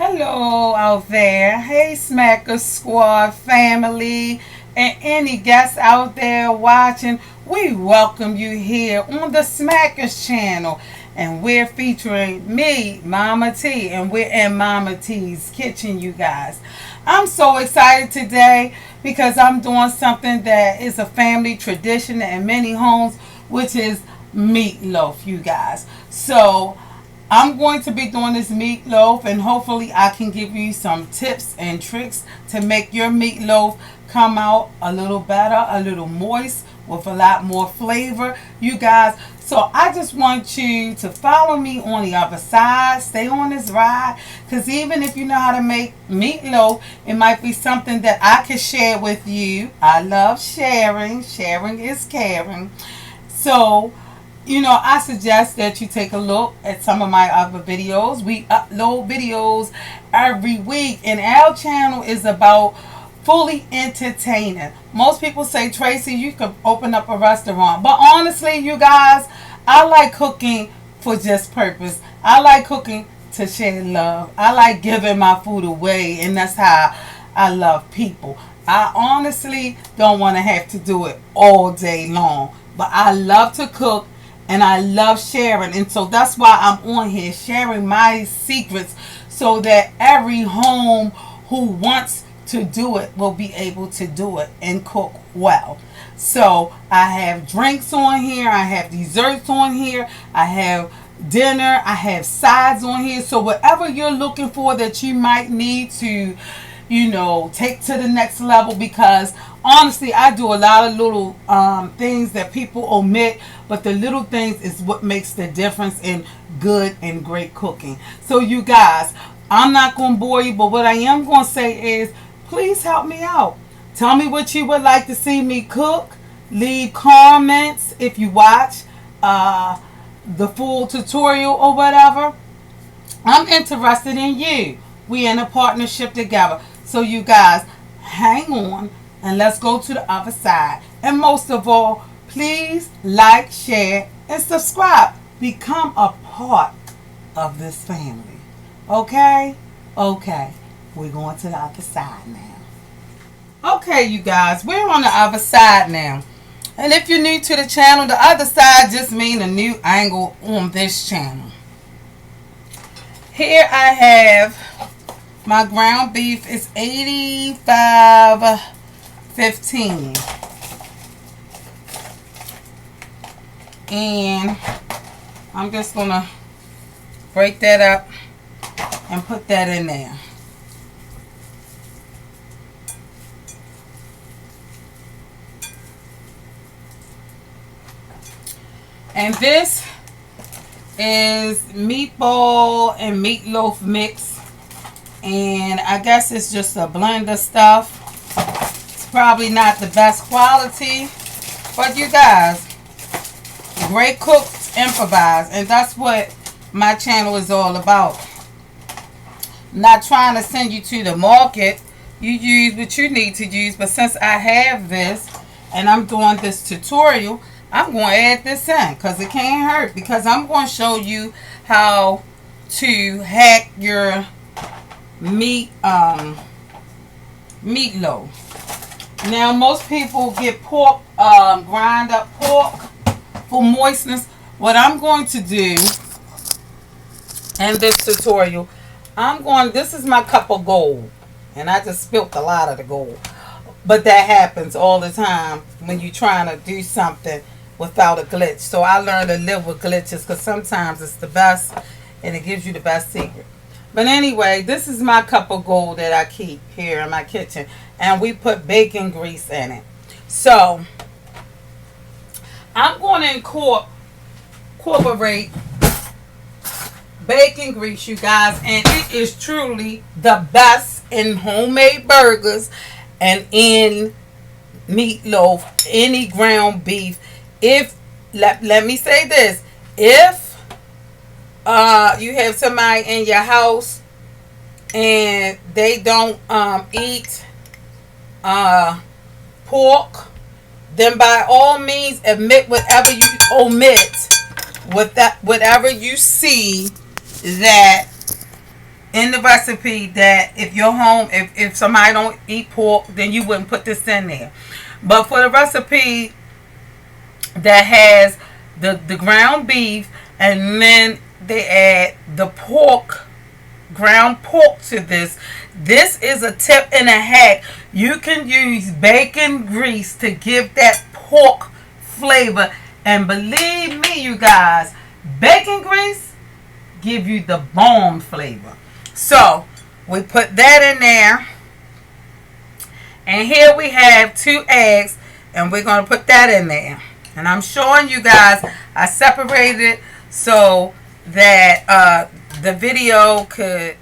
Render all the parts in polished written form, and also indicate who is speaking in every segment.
Speaker 1: Hello out there. Hey, Smacker Squad family, and any guests out there watching. We welcome you here on the Smackers channel. And we're featuring me, Mama T, and we're in Mama T's kitchen, you guys. I'm so excited today because I'm doing something that is a family tradition in many homes, which is meatloaf, you guys. So, I'm going to be doing this meatloaf, and hopefully I can give you some tips and tricks to make your meatloaf come out a little better, a little moist with a lot more flavor, you guys. So I just want you to follow me on the other side. Stay on this ride, because even if you know how to make meatloaf, it might be something that I can share with you. I love sharing. Sharing is caring. So I suggest that you take a look at some of my other videos. We upload videos every week, and our channel is about fully entertaining. Most people say, Tracy, you could open up a restaurant. But honestly, you guys, I like cooking for just purpose. I like cooking to share love. I like giving my food away, and that's how I love people. I honestly don't want to have to do it all day long. But I love to cook, and I love sharing, and so that's why I'm on here sharing my secrets, so that every home who wants to do it will be able to do it and cook well. So I have drinks on here, I have desserts on here, I have dinner, I have sides on here. So whatever you're looking for that you might need to take to the next level, because honestly, I do a lot of little things that people omit, but the little things is what makes the difference in good and great cooking. So you guys, I'm not going to bore you, but what I am going to say is, please help me out. Tell me what you would like to see me cook. Leave comments if you watch the full tutorial or whatever. I'm interested in you. We in a partnership together. So you guys, hang on and let's go to the other side. And most of all, please like, share, and subscribe. Become a part of this family. Okay? Okay. We're going to the other side now. Okay, you guys, we're on the other side now. And if you're new to the channel, the other side just means a new angle on this channel. Here I have my ground beef is 85.15, and I'm just gonna break that up and put that in there. And this is meatball and meatloaf mix. And I guess it's just a blend of stuff. It's probably not the best quality, but you guys, great cooks improvise, and that's what my channel is all about. I'm not trying to send you to the market. You use what you need to use, but since I have this and I'm doing this tutorial, I'm going to add this in because it can't hurt, because I'm going to show you how to hack your meatloaf. Now, most people get pork, grind up pork for moistness. What I'm going to do in this tutorial, this is my cup of gold, and I just spilled a lot of the gold, but that happens all the time when you're trying to do something without a glitch. So I learned to live with glitches, because sometimes it's the best and it gives you the best secret. But anyway, this is my cup of gold that I keep here in my kitchen. And we put bacon grease in it. So, I'm going to incorporate bacon grease, you guys. And it is truly the best in homemade burgers and in meatloaf, any ground beef. Let me say this. If you have somebody in your house and they don't eat pork, then by all means omit whatever whatever you see that in the recipe that if you're home, if somebody don't eat pork, then you wouldn't put this in there. But for the recipe that has the ground beef, and then they add the pork, ground pork to this. This is a tip and a hack. You can use bacon grease to give that pork flavor. And believe me, you guys, bacon grease give you the bomb flavor. So we put that in there. And here we have 2 eggs. And we're going to put that in there. And I'm showing you guys, I separated it so that the video could...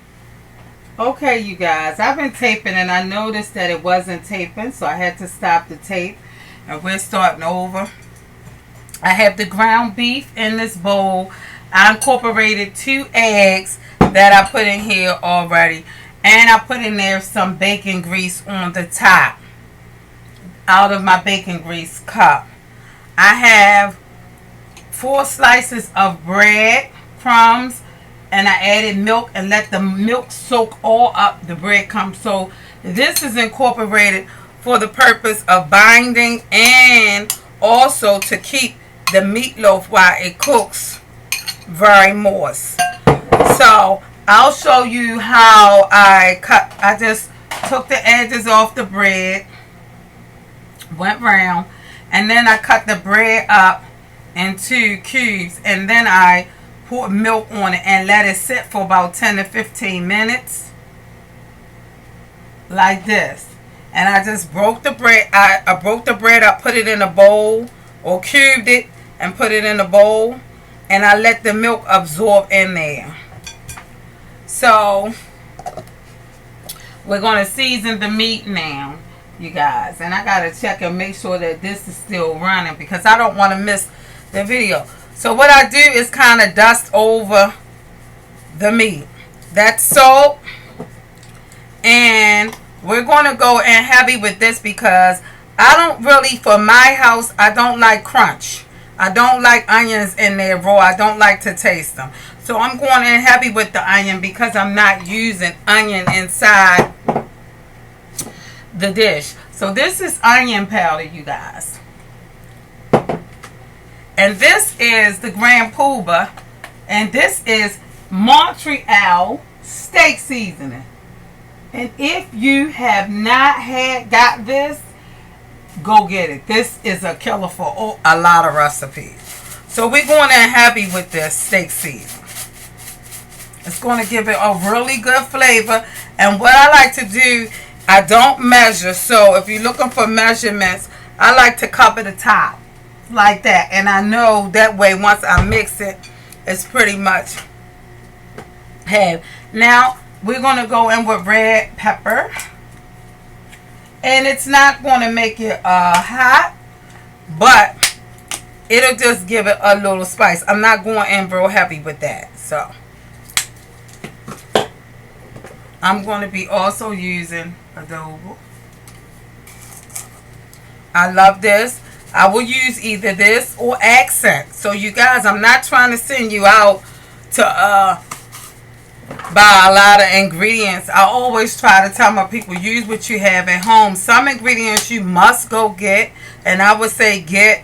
Speaker 1: Okay, you guys, I've been taping and I noticed that it wasn't taping, so I had to stop the tape. And we're starting over. I have the ground beef in this bowl. I incorporated 2 eggs that I put in here already. And I put in there some bacon grease on the top out of my bacon grease cup. I have 4 slices of bread crumbs, and I added milk and let the milk soak all up the breadcrumbs. So this is incorporated for the purpose of binding and also to keep the meatloaf while it cooks very moist. So I'll show you how I cut. I just took the edges off the bread, went round, and then I cut the bread up into cubes, and then I poured milk on it and let it sit for about 10 to 15 minutes like this. And I just broke the bread. I broke the bread up, put it in a bowl, or cubed it and put it in a bowl, and I let the milk absorb in there. So we're going to season the meat now, you guys. And I got to check and make sure that this is still running because I don't want to miss the video. So what I do is kind of dust over the meat. That's salt. And we're going to go in heavy with this because I don't really, for my house, I don't like crunch. I don't like onions in there raw. I don't like to taste them. So I'm going in heavy with the onion because I'm not using onion inside the dish. So this is onion powder, you guys. And this is the Grand Poobah. And this is Montreal steak seasoning. And if you have not got this, go get it. This is a killer for a lot of recipes. So we're going in heavy with this steak seasoning. It's going to give it a really good flavor. And what I like to do, I don't measure. So if you're looking for measurements, I like to cover the top like that. And I know that way once I mix it, it's pretty much have. Now we're going to go in with red pepper. And it's not going to make it hot, but it'll just give it a little spice. I'm not going in real heavy with that. So I'm going to be also using adobo. I love this. I will use either this or accent. So you guys, I'm not trying to send you out to buy a lot of ingredients. I always try to tell my people, use what you have at home. Some ingredients you must go get, and I would say get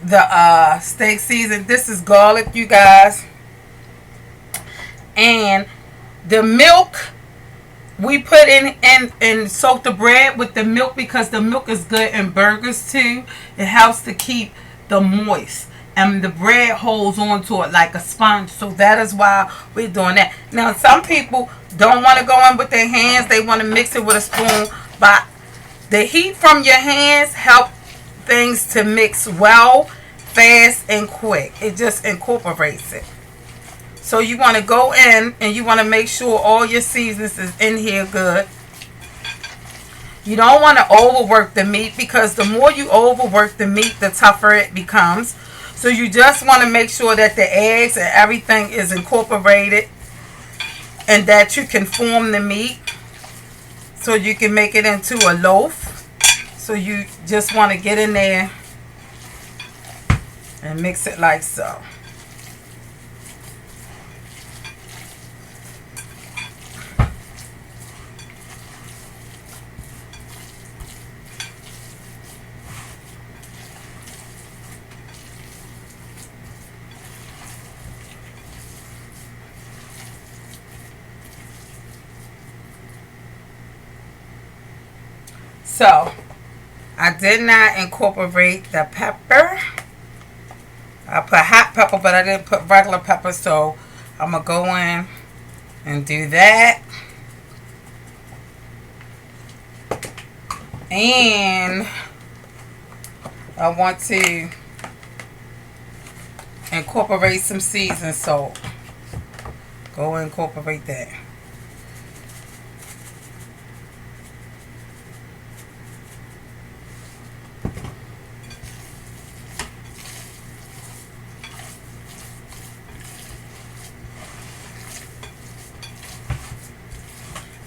Speaker 1: the steak season. This is garlic, you guys. And the milk we put in and soak the bread with the milk because the milk is good in burgers too. It helps to keep the moist. And the bread holds on to it like a sponge. So that is why we're doing that. Now, some people don't want to go in with their hands. They want to mix it with a spoon. But the heat from your hands help things to mix well, fast, and quick. It just incorporates it. So you want to go in and you want to make sure all your seasonings is in here good. You don't want to overwork the meat because the more you overwork the meat, the tougher it becomes. So you just want to make sure that the eggs and everything is incorporated and that you can form the meat so you can make it into a loaf. So you just want to get in there and mix it like so. So I did not incorporate the pepper. I put hot pepper, but I didn't put regular pepper, so I'm going to go in and do that. And I want to incorporate some seasoned salt. Go incorporate that.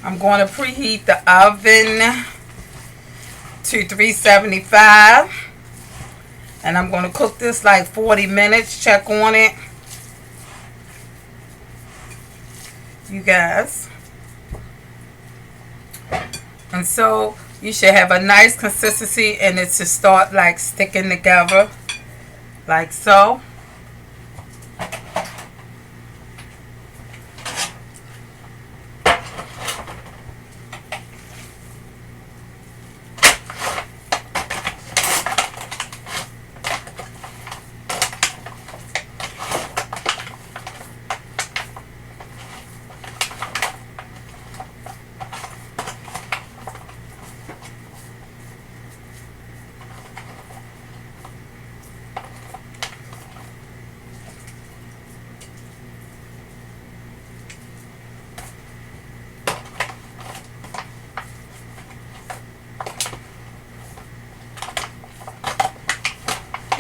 Speaker 1: I'm going to preheat the oven to 375. And I'm going to cook this like 40 minutes. Check on it, you guys. And so you should have a nice consistency, and it should start like sticking together like so.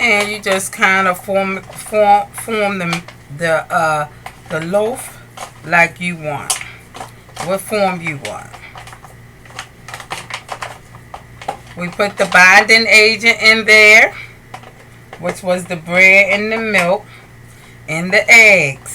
Speaker 1: And you just kind of form the loaf like you want. What form you want. We put the binding agent in there, which was the bread and the milk and the eggs.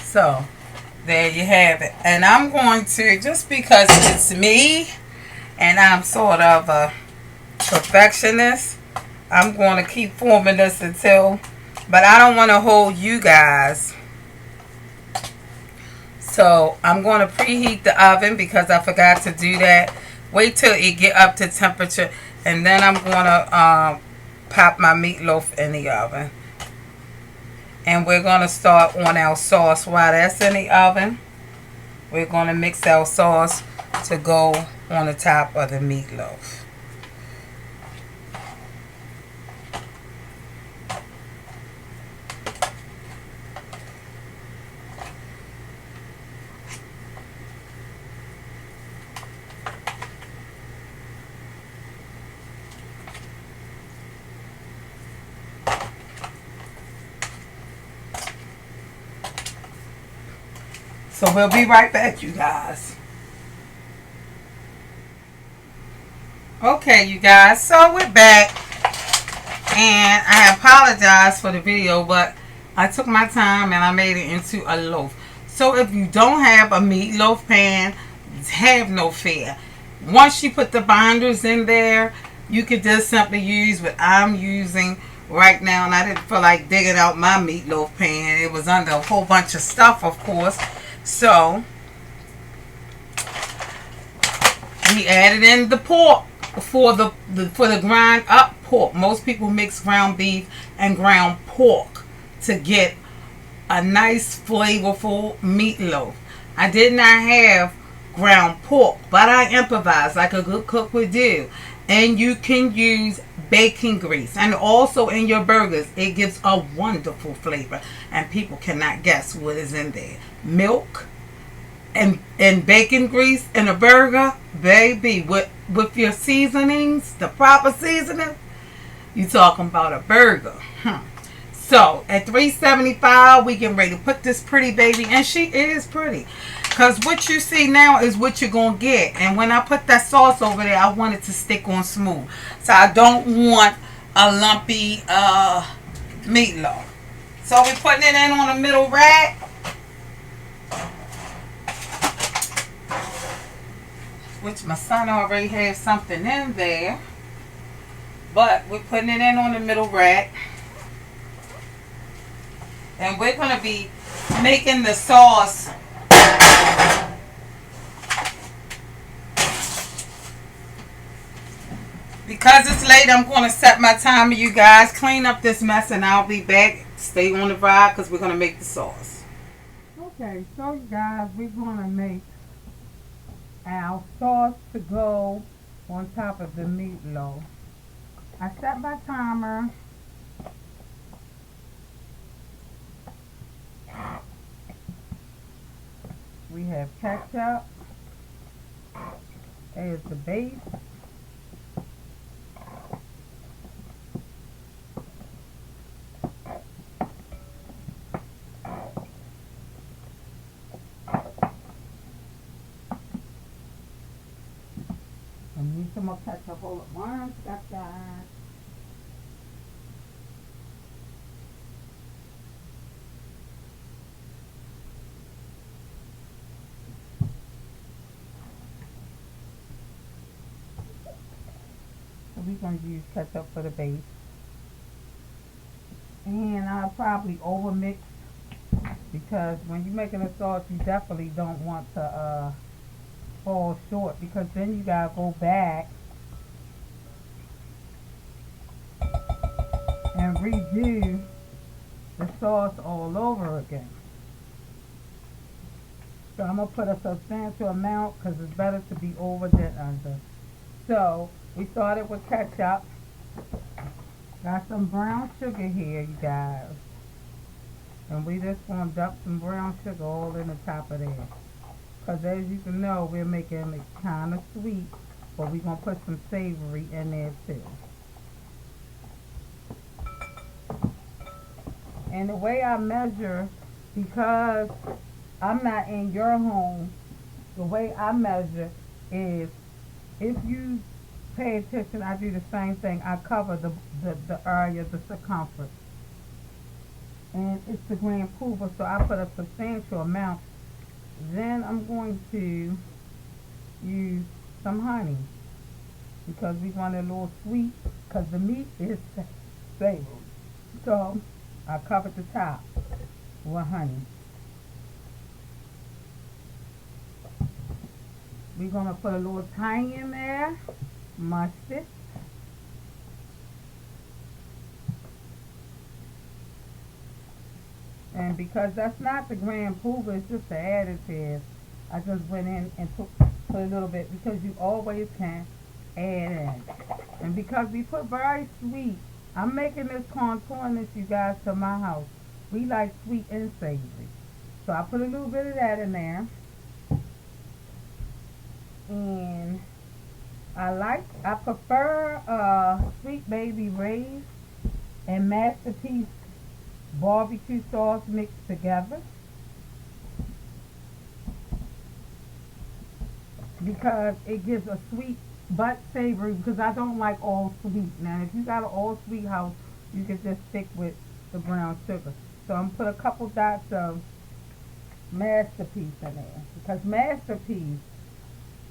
Speaker 1: So there you have it. And I'm going to, just because it's me and I'm sort of a perfectionist, I'm going to keep forming this until, but I don't want to hold you guys. So I'm going to preheat the oven because I forgot to do that. Wait till it get up to temperature, and then I'm going to pop my meatloaf in the oven. And we're going to start on our sauce. While that's in the oven, we're going to mix our sauce to go on the top of the meatloaf. So we'll be right back, you guys. Okay, you guys, so we're back. And I apologize for the video, but I took my time and I made it into a loaf. So if you don't have a meatloaf pan, have no fear. Once you put the binders in there, you could just simply use what I'm using right now. And I didn't feel like digging out my meatloaf pan. It was under a whole bunch of stuff, of course. So we added in the pork for the grind up pork. Most people mix ground beef and ground pork to get a nice flavorful meatloaf. I did not have ground pork, but I improvised like a good cook would do. And you can use bacon grease, and also in your burgers. It gives a wonderful flavor, and people cannot guess what is in there. Milk, and bacon grease in a burger, baby, with your seasonings, the proper seasoning, you talking about a burger. So at 375, we getting ready to put this pretty baby, and she is pretty. Cause what you see now is what you're gonna get. And when I put that sauce over there, I want it to stick on smooth. So I don't want a lumpy meatloaf. So we're putting it in on the middle rack. Which my son already has something in there. But we're putting it in on the middle rack. And we're going to be making the sauce. Because it's late, I'm going to set my timer, you guys. Clean up this mess and I'll be back. Stay on the ride because we're going to make the sauce. Okay, so you guys, we're going to make our sauce to go on top of the meatloaf. I set my timer. We have ketchup as the base. I need some more ketchup. Hold up one second. So we're going to use ketchup for the base. And I'll probably over mix because when you're making a sauce, you definitely don't want to fall short, because then you gotta go back and redo the sauce all over again. So I'm gonna put a substantial amount because it's better to be over than under. So we started with ketchup. Got some brown sugar here, you guys, and we just gonna dump some brown sugar all in the top of there. Because as you can know, we're making it kind of sweet, but we're going to put some savory in there too. And the way I measure, because I'm not in your home, the way I measure is, if you pay attention, I do the same thing. I cover the area, the circumference. And it's the grand poobah, so I put a substantial amount. Then I'm going to use some honey because we want it a little sweet because the meat is savory. So I covered the top with honey. We're going to put a little thyme in there, mustard. And because that's not the grand poobah, it's just the additive, I just went in and put a little bit because you always can add in. And because we put very sweet, I'm making this contouring, you guys, to my house. We like sweet and savory. So I put a little bit of that in there. And I prefer Sweet Baby Ray's and Masterpiece barbecue sauce mixed together, because it gives a sweet but savory, because I don't like all sweet. Now if you got an all sweet house, you can just stick with the brown sugar. So I'm going to put a couple dots of Masterpiece in there, because Masterpiece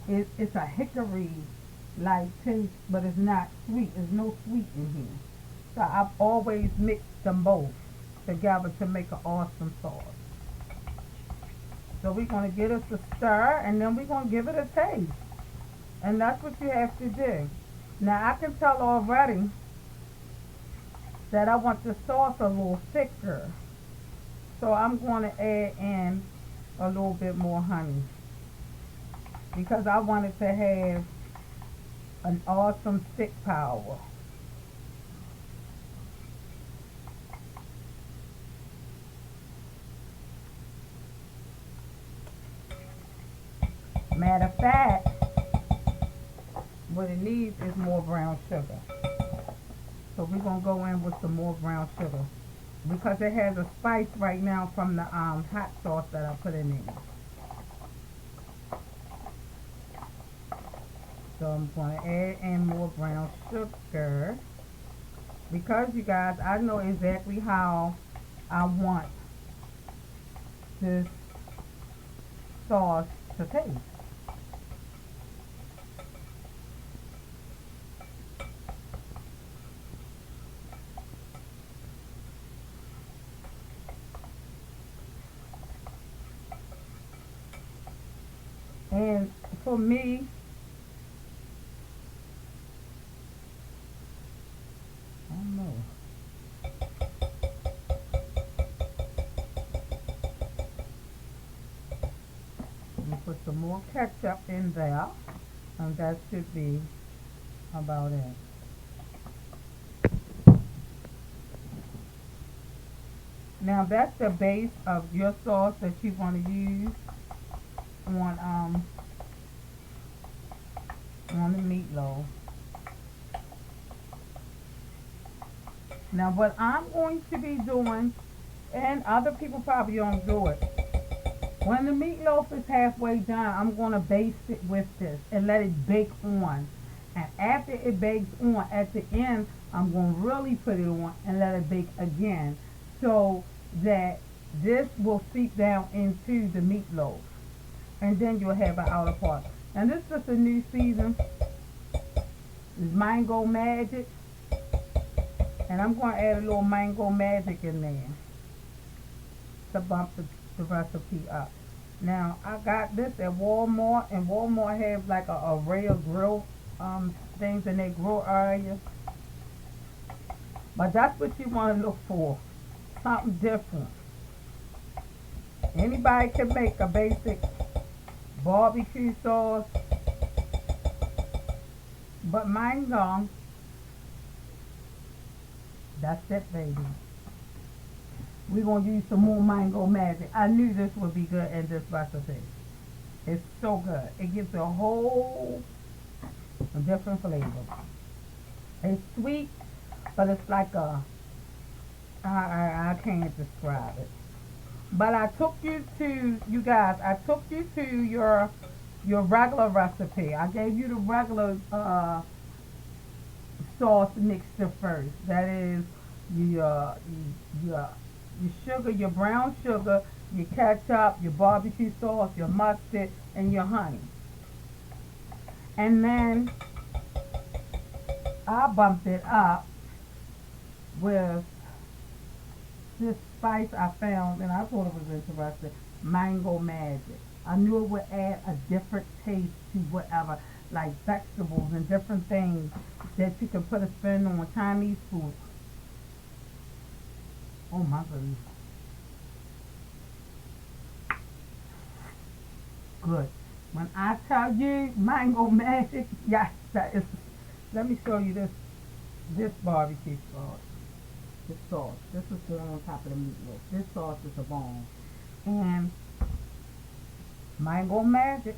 Speaker 1: it's a hickory like taste, but it's not sweet. There's no sweet in here. So I've always mixed them both together to make an awesome sauce. So we're going to get us a stir, and then we're going to give it a taste. And that's what you have to do. Now I can tell already that I want the sauce a little thicker. So I'm going to add in a little bit more honey, because I want it to have an awesome stick power. Matter of fact, what it needs is more brown sugar. So we're going to go in with some more brown sugar. Because it has a spice right now from the hot sauce that I put in there. So I'm going to add in more brown sugar. Because you guys, I know exactly how I want this sauce to taste. And for me, I don't know. Let me put some more ketchup in there. And that should be about it. Now that's the base of your sauce that you want to use on the meatloaf. Now what I'm going to be doing, and other people probably don't do it, when the meatloaf is halfway done, I'm going to baste it with this and let it bake on. And after it bakes on, at the end, I'm going to really put it on and let it bake again, so that this will seep down into the meatloaf. And then you'll have an outer part. And this is just a new season. It's Mango Magic. And I'm going to add a little Mango Magic in there to bump the recipe up. Now, I got this at Walmart. And Walmart have like an array of grill things in their grill area. But that's what you want to look for. Something different. Anybody can make a basic barbecue sauce, but mango, that's it, baby. We're going to use some more Mango Magic. I knew this would be good in this recipe. It's so good. It gives a whole different flavor. It's sweet, but it's like I can't describe it. But I took you to, you guys, I took you to your regular recipe. I gave you the regular sauce mixture first. That is your sugar, your brown sugar, your ketchup, your barbecue sauce, your mustard, and your honey. And then I bumped it up with this spice I found, and I thought it was interesting, Mango Magic. I knew it would add a different taste to whatever, like vegetables and different things that you can put a spin on Chinese food. Oh my goodness. Good. When I tell you Mango Magic, yes, that is. Let me show you this barbecue sauce. This sauce. This is going on top of the meatloaf. This sauce is a bomb. And Mango Magic.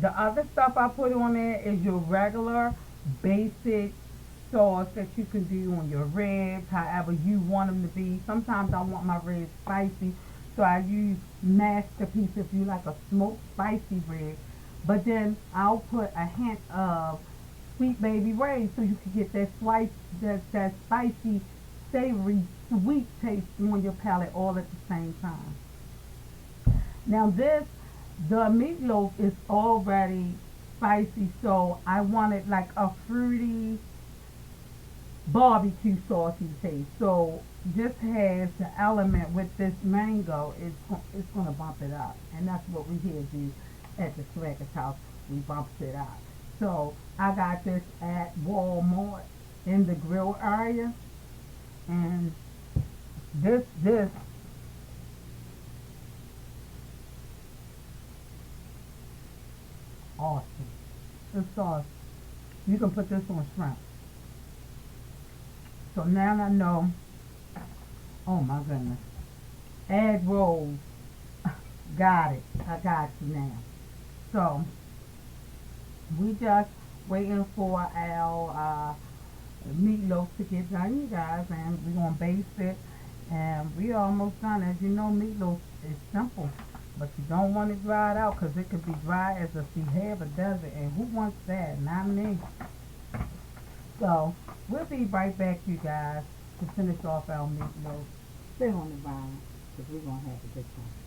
Speaker 1: The other stuff I put on there is your regular basic sauce that you can do on your ribs, however you want them to be. Sometimes I want my ribs spicy, so I use Masterpiece if you like a smoked spicy rib. But then I'll put a hint of Sweet Baby Ray's so you can get that spicy, savory, sweet taste on your palate all at the same time. Now the meatloaf is already spicy, so I wanted like a fruity barbecue saucy taste. So this has the element with this mango. It's going to bump it up, and that's what we here do at the Swagger's house. We bumps it up. So I got this at Walmart in the grill area, and this awesome. This sauce, you can put this on shrimp. So now I know. Oh my goodness. Egg rolls. Got it. I got you now. So we just waiting for our meatloaf to get done, you guys, and we're gonna baste it. And we almost done. As you know, meatloaf is simple, but you don't want it dried out because it could be dry as if you have a desert. And who wants that? Not me. So we'll be right back, you guys, to finish off our meatloaf. Stay on the vine because we're gonna have a good time.